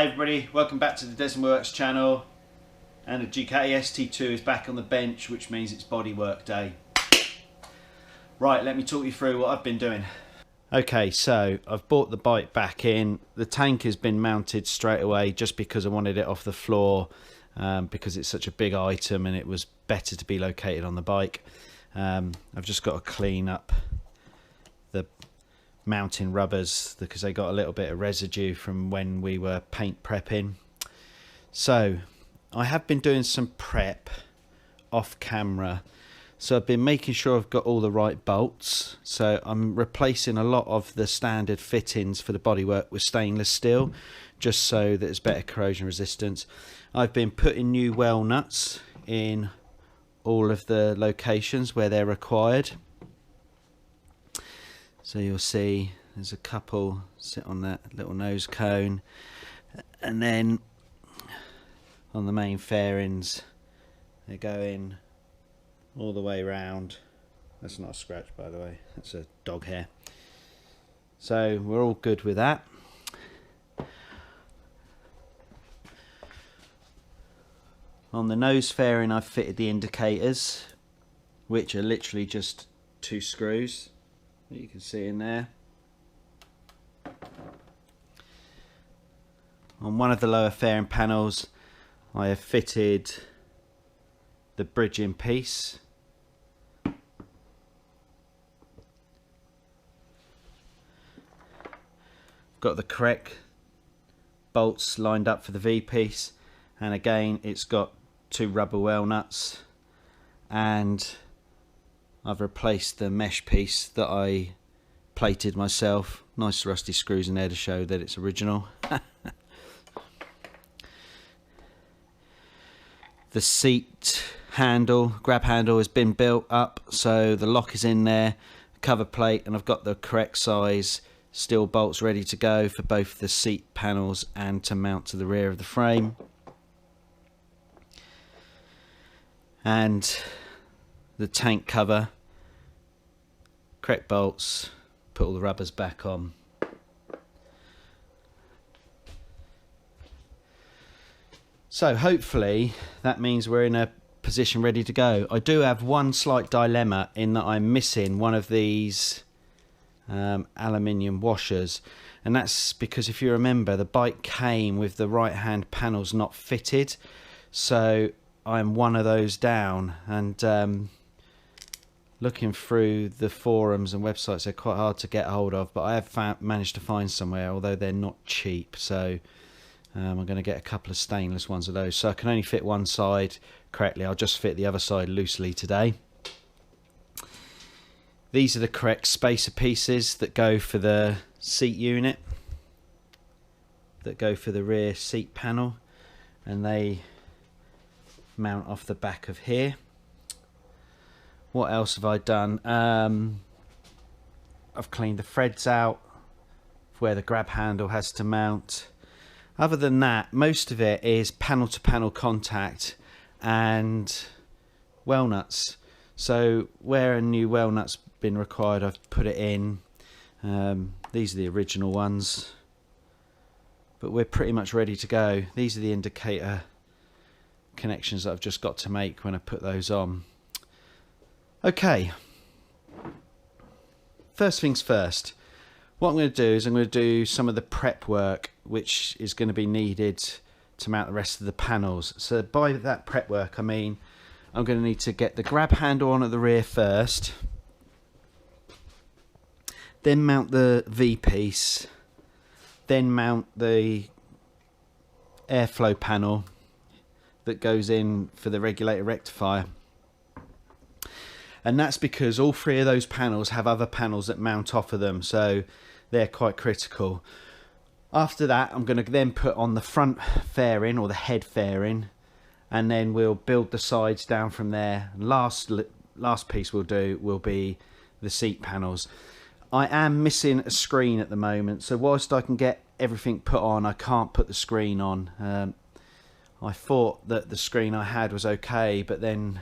Hi everybody, welcome back to the Desmond Works channel, and the Ducati ST2 is back on the bench, which means it's bodywork day. Right, let me talk you through what I've been doing. Okay, so I've brought the bike back in. The tank has been mounted straight away just because I wanted it off the floor, because it's such a big item and it was better to be located on the bike. I've just got to clean up the mounting rubbers because they got a little bit of residue from when we were paint prepping. So I have been doing some prep off camera, so I've been making sure I've got all the right bolts. So I'm replacing a lot of the standard fittings for the bodywork with stainless steel, just so that it's better corrosion resistance. I've been putting new well nuts in all of the locations where they're required. So you'll see there's a couple sit on that little nose cone, and then on the main fairings they go in all the way round. That's not a scratch, by the way, that's a dog hair. So we're all good with that. On the nose fairing I've fitted the indicators, which are literally just 2 screws. You can see in there. On one of the lower fairing panels I have fitted the bridging piece. Got the correct bolts lined up for the V piece, and again it's got 2 rubber well nuts, and I've replaced the mesh piece that I plated myself. Nice rusty screws in there to show that it's original. The seat handle, grab handle, has been built up, so the lock is in there, cover plate, and I've got the correct size steel bolts ready to go for both the seat panels and to mount to the rear of the frame. And the tank cover, correct bolts, put all the rubbers back on. So hopefully that means we're in a position ready to go. I do have one slight dilemma in that I'm missing one of these aluminium washers, and that's because if you remember the bike came with the right hand panels not fitted, so I'm one of those down, and looking through the forums and websites, they're quite hard to get hold of, but I have managed to find somewhere, although they're not cheap. So I'm going to get a couple of stainless ones of those, so I can only fit one side correctly. I'll just fit the other side loosely today. These are the correct spacer pieces that go for the seat unit, that go for the rear seat panel, and they mount off the back of here. What else have I done? I've cleaned the threads out where the grab handle has to mount. Other than that, most of it is panel to panel contact and well nuts. So where a new well nut's been required, I've put it in. These are the original ones, but we're pretty much ready to go. These are the indicator connections that I've just got to make when I put those on. Okay, first things first, what I'm going to do is I'm going to do some of the prep work which is going to be needed to mount the rest of the panels. So by that prep work I mean I'm going to need to get the grab handle on at the rear first, then mount the V piece, then mount the airflow panel that goes in for the regulator rectifier. And that's because all 3 of those panels have other panels that mount off of them, so they're quite critical. After that I'm going to then put on the front fairing, or the head fairing, and then we'll build the sides down from there. Last piece we'll do will be the seat panels. I am missing a screen at the moment, so whilst I can get everything put on, I can't put the screen on. I thought that the screen I had was okay, but then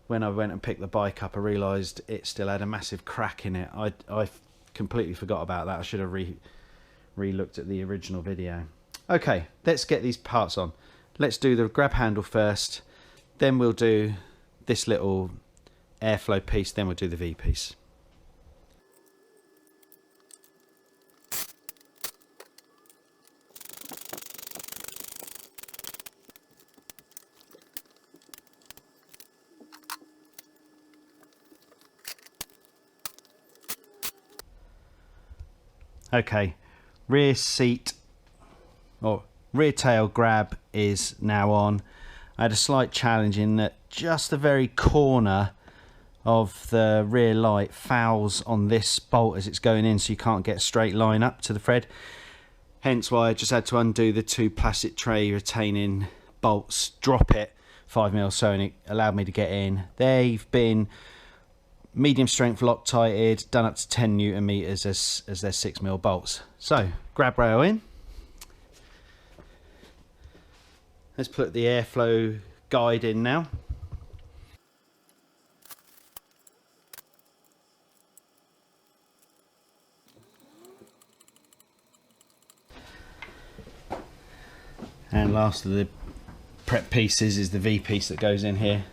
when I went and picked the bike up I realised it still had a massive crack in it. I completely forgot about that. I should have re-looked at the original video. Okay, let's get these parts on. Let's do the grab handle first, then we'll do this little airflow piece, then we'll do the V piece. Okay, rear seat or rear tail grab is now on. I had a slight challenge in that just the very corner of the rear light fouls on this bolt as it's going in, so you can't get a straight line up to the thread. Hence why I just had to undo the 2 plastic tray retaining bolts, drop it 5mm so, and it allowed me to get in. They've been medium strength Loctited, done up to 10 Newton meters as their 6mm bolts. So grab rail in. Let's put the airflow guide in now. And last of the prep pieces is the V piece that goes in here.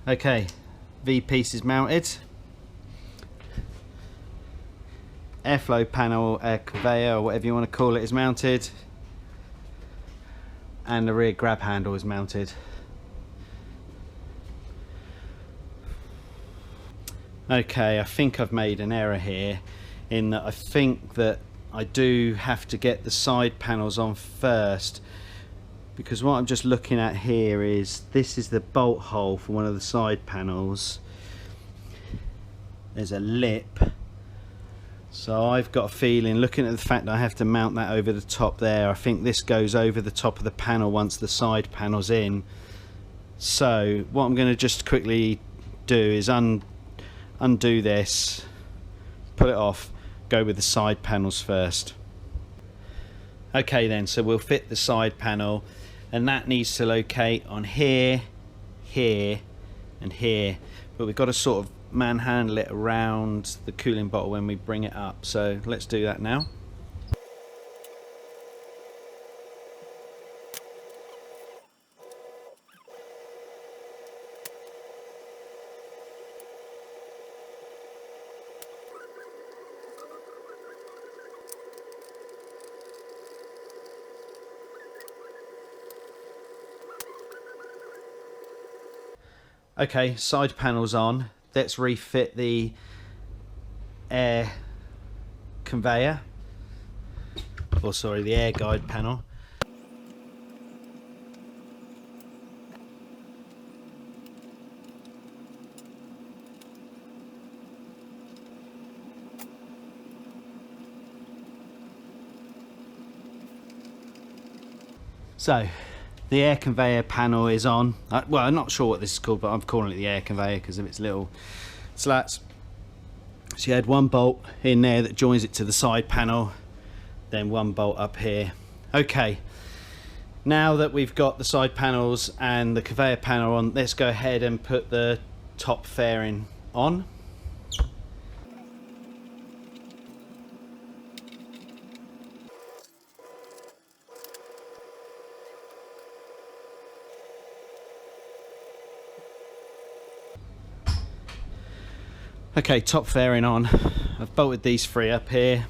Okay, V piece is mounted. Airflow panel, air conveyor, or whatever you want to call it, is mounted. And the rear grab handle is mounted. Okay, I think I've made an error here in that I think that I do have to get the side panels on first, because what I'm just looking at here is this is the bolt hole for one of the side panels. There's a lip, so I've got a feeling, looking at the fact that I have to mount that over the top there, I think this goes over the top of the panel once the side panel's in. So what I'm going to just quickly do is undo this, pull it off, go with the side panels first. Okay then, so we'll fit the side panel, and that needs to locate on here, here and here, but we've got to sort of manhandle it around the cooling bottle when we bring it up, so let's do that now. Okay, side panels on. Let's refit the air conveyor, or sorry, the air guide panel. So the air conveyor panel is on. Well, I'm not sure what this is called, but I'm calling it the air conveyor because of its little slats. So you had one bolt in there that joins it to the side panel, then one bolt up here. Okay, now that we've got the side panels and the conveyor panel on, let's go ahead and put the top fairing on. Okay, top fairing on. I've bolted these 3 up here.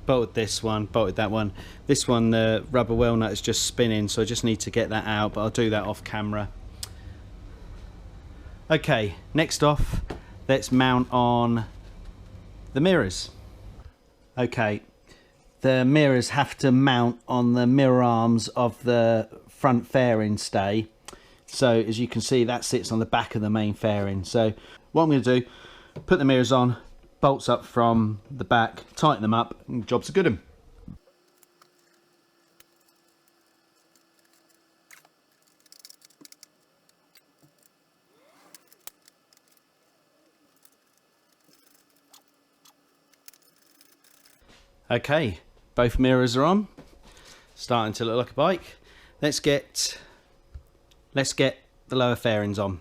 Bolted this one, bolted that one. This one, the rubber well nut is just spinning, so I just need to get that out, but I'll do that off camera. Okay, next off, let's mount on the mirrors. Okay, the mirrors have to mount on the mirror arms of the front fairing stay. So as you can see, that sits on the back of the main fairing. So what I'm going to do, put the mirrors on, bolts up from the back, tighten them up, and job's a good 'un. Okay, both mirrors are on. Starting to look like a bike. Let's get the lower fairings on.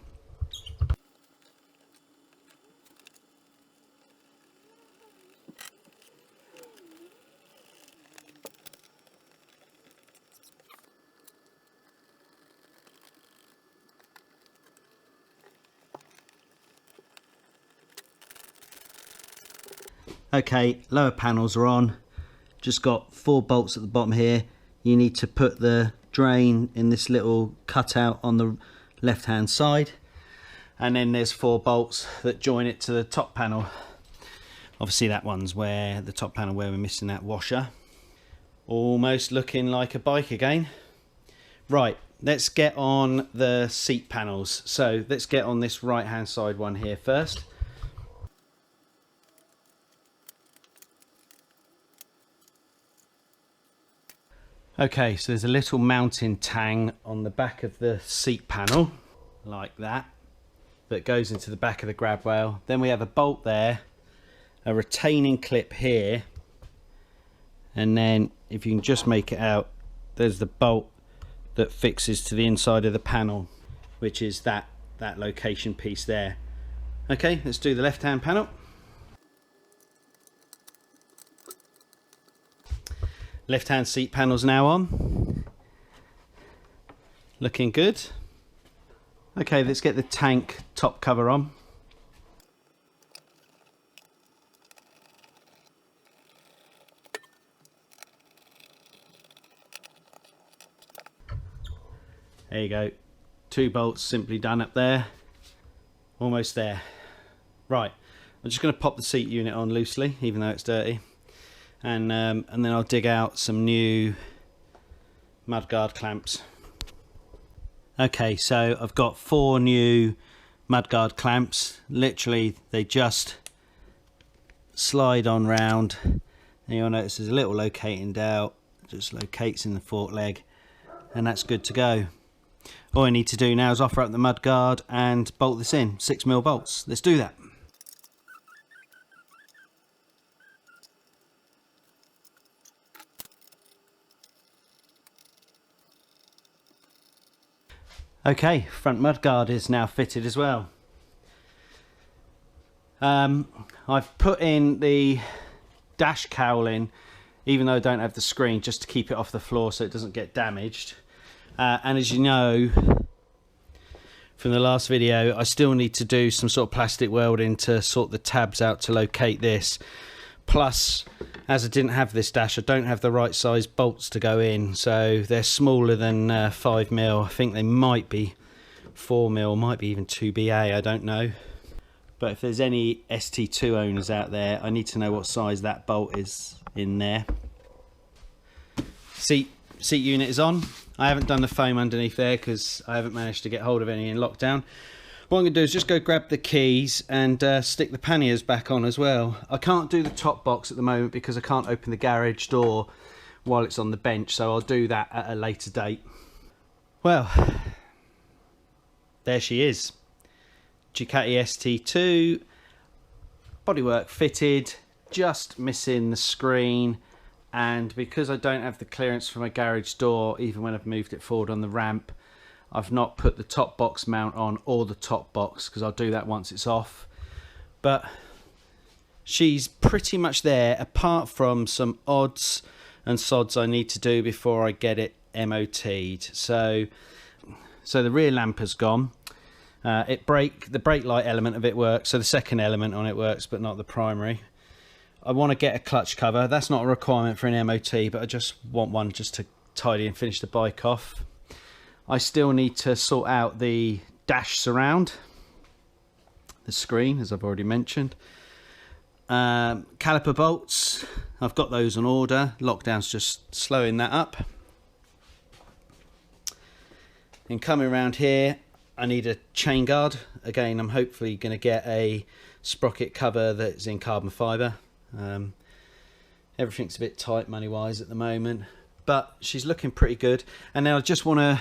Okay, lower panels are on. Just got 4 bolts at the bottom here. You need to put the drain in this little cutout on the left hand side, and then there's 4 bolts that join it to the top panel. Obviously that one's where the top panel where we're missing that washer. Almost looking like a bike again. Right, let's get on the seat panels. So let's get on this right hand side one here first. Okay, so there's a little mounting tang on the back of the seat panel, like that goes into the back of the grab rail. Then we have a bolt there, a retaining clip here, and then if you can just make it out, there's the bolt that fixes to the inside of the panel, which is that location piece there. Okay, let's do the left hand panel. Left hand seat panel's now on. Looking good. Okay, let's get the tank top cover on. There you go. 2 bolts simply done up there. Almost there. Right, I'm just going to pop the seat unit on loosely, even though it's dirty. And then I'll dig out some new Mudguard clamps. Okay, so I've got 4 new Mudguard clamps. Literally, they just slide on round. And you'll notice there's a little locating dowel. Just locates in the fork leg, and that's good to go. All I need to do now is offer up the Mudguard and bolt this in. 6mm bolts. Let's do that. Okay, front mudguard is now fitted as well. I've put in the dash cowling, even though I don't have the screen, just to keep it off the floor so it doesn't get damaged. And as you know from the last video, I still need to do some sort of plastic welding to sort the tabs out to locate this. Plus, as I didn't have this dash, I don't have the right size bolts to go in, so they're smaller than 5mm. I think they might be 4mm, might be even 2BA, I don't know. But if there's any ST2 owners out there, I need to know what size that bolt is in there. Seat unit is on. I haven't done the foam underneath there because I haven't managed to get hold of any in lockdown. What I'm going to do is just go grab the keys and stick the panniers back on as well. I can't do the top box at the moment because I can't open the garage door while it's on the bench, so I'll do that at a later date. Well, there she is. Ducati ST2, bodywork fitted, just missing the screen, and because I don't have the clearance for my garage door, even when I've moved it forward on the ramp, I've not put the top box mount on or the top box because I'll do that once it's off. But she's pretty much there, apart from some odds and sods I need to do before I get it MOT'd. So the rear lamp has gone. The brake light element of it works, so the second element on it works, but not the primary. I want to get a clutch cover. That's not a requirement for an MOT, but I just want one just to tidy and finish the bike off. I still need to sort out the dash surround, the screen, as I've already mentioned. Caliper bolts, I've got those on order. Lockdown's just slowing that up. And coming around here, I need a chain guard. Again, I'm hopefully going to get a sprocket cover that's in carbon fibre. Everything's a bit tight money-wise at the moment, but she's looking pretty good. And now I just want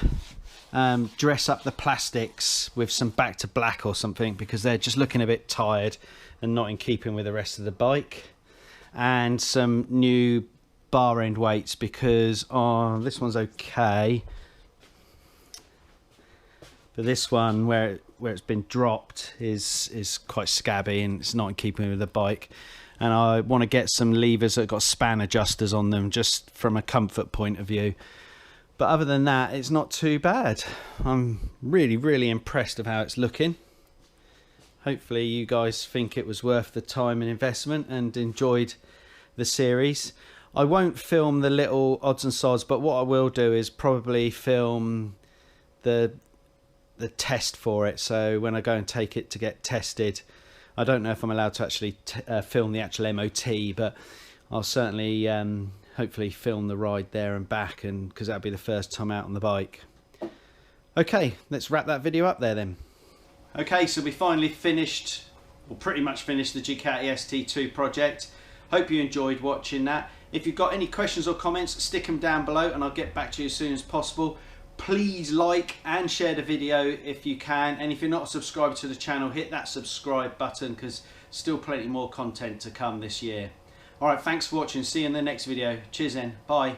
to dress up the plastics with some back to black or something, because they're just looking a bit tired and not in keeping with the rest of the bike. And some new bar end weights, because this one's okay, but this one where it's been dropped is quite scabby and it's not in keeping with the bike. And I want to get some levers that have got span adjusters on them, just from a comfort point of view. But other than that, it's not too bad. I'm really impressed with how it's looking. Hopefully you guys think it was worth the time and investment and enjoyed the series. I won't film the little odds and sods, but what I will do is probably film the test for it. So when I go and take it to get tested, I don't know if I'm allowed to actually film the actual MOT, but I'll certainly hopefully film the ride there and back, and because that'll be the first time out on the bike. Okay, let's wrap that video up there then. Okay, so we finally finished, or pretty much finished, the Ducati ST2 project. Hope you enjoyed watching that. If you've got any questions or comments, stick them down below and I'll get back to you as soon as possible. Please like and share the video if you can, and if you're not subscribed to the channel, hit that subscribe button, because still plenty more content to come this year. Alright, thanks for watching. See you in the next video. Cheers then. Bye.